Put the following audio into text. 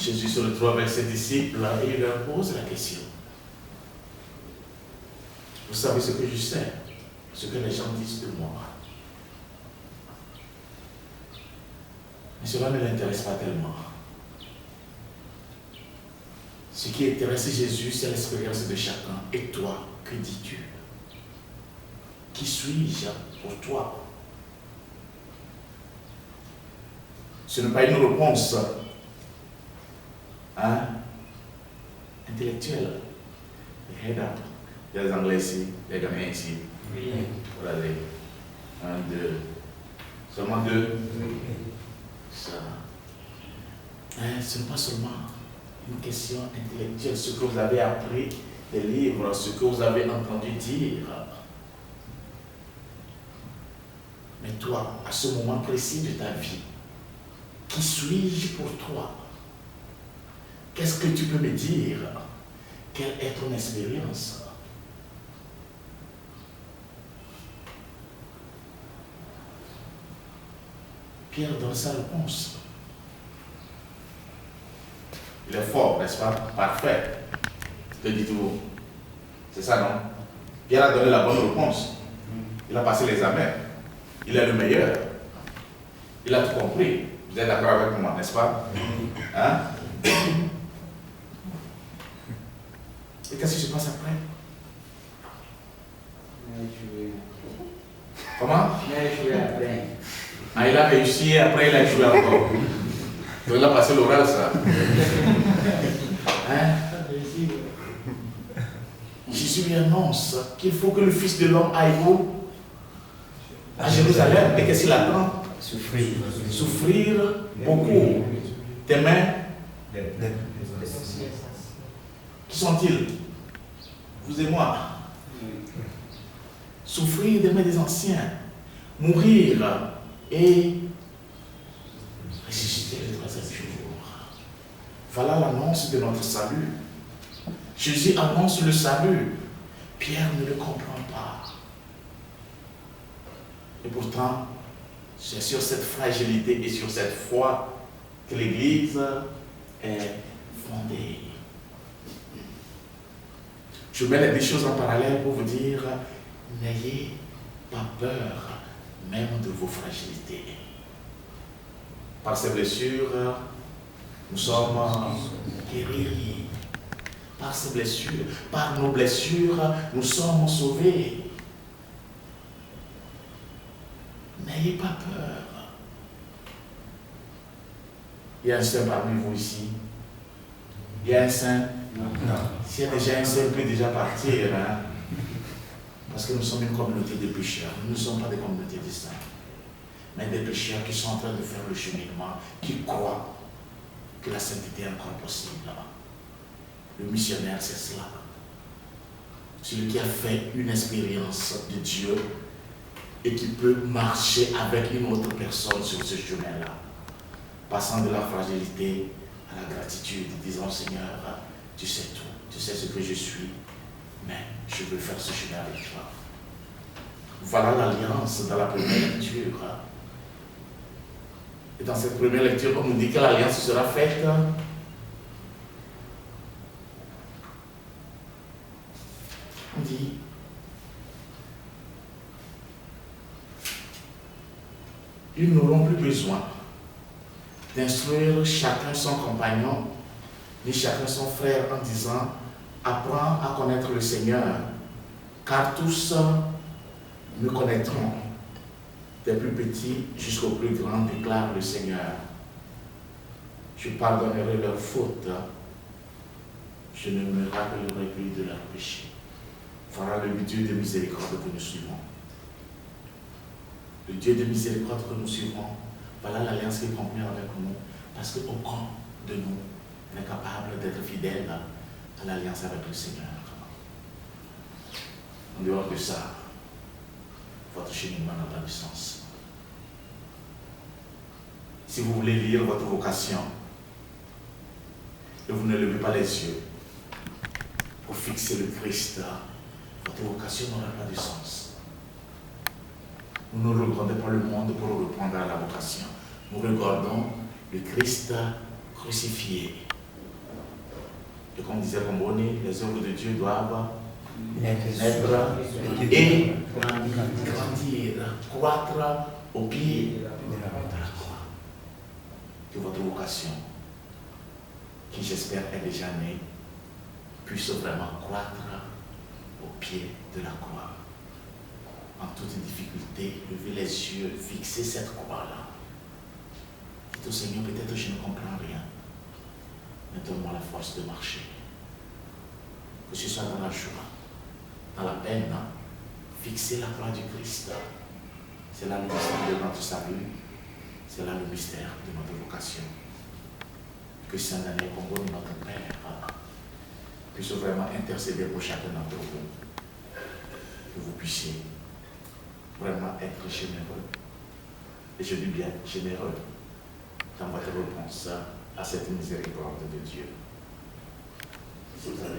Jésus se retrouve avec ses disciples et il leur pose la question. Vous savez ce que je sais, ce que les gens disent de moi. Mais cela ne l'intéresse pas tellement. Ce qui intéresse Jésus, c'est l'expérience de chacun. Et toi, que dis-tu? Qui suis-je pour toi? Ce n'est pas une réponse intellectuelle. Head up. Il y a des Anglais ici, il y a des Gamins ici. Oui. Regardez. 1, 2. Seulement 2. Ça. Ce n'est pas seulement une question intellectuelle, ce que vous avez appris des livres, ce que vous avez entendu dire. Mais toi, à ce moment précis de ta vie, qui suis-je pour toi? Qu'est-ce que tu peux me dire? Quelle est ton expérience? Pierre donne sa réponse. Il est fort, n'est-ce pas? Parfait. Que dites-vous? C'est ça, non? Pierre a donné la bonne réponse. Il a passé l'examen. Il est le meilleur. Il a tout compris. Vous êtes d'accord avec moi, n'est-ce pas? Hein? Et qu'est-ce qui se passe après? Comment? Ah, il a réussi et après il a joué encore. Donc il a passé l'oral, ça. Hein? Jésus lui annonce qu'il faut que le Fils de l'homme aille où? À Jérusalem. Et qu'est-ce qu'il attend? Souffrir. Souffrir beaucoup. Tes mains, qui sont-ils? Vous et moi. Souffrir des mains des anciens. Mourir et ressusciter le troisième jour. Voilà l'annonce de notre salut. Jésus annonce le salut. Pierre ne le comprend pas. Et pourtant, c'est sur cette fragilité et sur cette foi que l'Église est fondée. Je mets les deux choses en parallèle pour vous dire, n'ayez pas peur même de vos fragilités. Par ces blessures, nous sommes guéris. Par ces blessures, par nos blessures, nous sommes sauvés. N'ayez pas peur. Il y a un saint parmi vous ici. Il y a un saint. S'il y a déjà un saint, il peut déjà partir. Hein? Parce que nous sommes une communauté de pécheurs. Nous ne sommes pas des communautés de saints. Mais des pécheurs qui sont en train de faire le cheminement, qui croient que la sainteté est encore possible. Le missionnaire, c'est cela. Celui qui a fait une expérience de Dieu et qui peut marcher avec une autre personne sur ce chemin-là, passant de la fragilité à la gratitude, disant Seigneur, tu sais tout, tu sais ce que je suis, mais je veux faire ce chemin avec toi. Voilà l'alliance dans la première lecture. Et dans cette première lecture, on nous dit que l'alliance sera faite on dit ils n'auront plus besoin d'instruire chacun son compagnon, ni chacun son frère en disant apprends à connaître le Seigneur, car tous me connaîtront, des plus petits jusqu'aux plus grands, déclare le Seigneur. Je pardonnerai leurs fautes, je ne me rappellerai plus de leurs péchés. Voilà le Dieu de miséricorde que nous suivons. Le Dieu de miséricorde que nous suivons, voilà l'alliance qu'il conclut avec nous, parce qu'aucun de nous n'est capable d'être fidèle à l'alliance avec le Seigneur. En dehors de ça, votre cheminement n'a pas de sens. Si vous voulez lire votre vocation, et vous ne levez pas les yeux pour fixer le Christ, votre vocation n'aura pas de sens. Nous ne regardons pas le monde pour répondre à la vocation. Nous regardons le Christ crucifié Et comme disait Comboni, les œuvres de Dieu doivent naître et grandir, croître au pied de la croix. Que votre vocation, qui j'espère est déjà née, puisse vraiment croître au pied de la croix. En toute difficulté, levez les yeux, fixez cette croix-là. Dites au Seigneur, peut-être je ne comprends rien, mais donne-moi la force de marcher. Que ce soit dans la joie, dans la peine, fixez la croix du Christ. C'est là le mystère de notre salut, c'est là le mystère de notre vocation. Que Saint-Daniel Combo, notre Père, puisse vraiment intercéder pour chacun d'entre vous. Que vous puissiez vraiment être généreux. Et je dis bien généreux dans votre réponse à cette miséricorde de Dieu. Si vous avez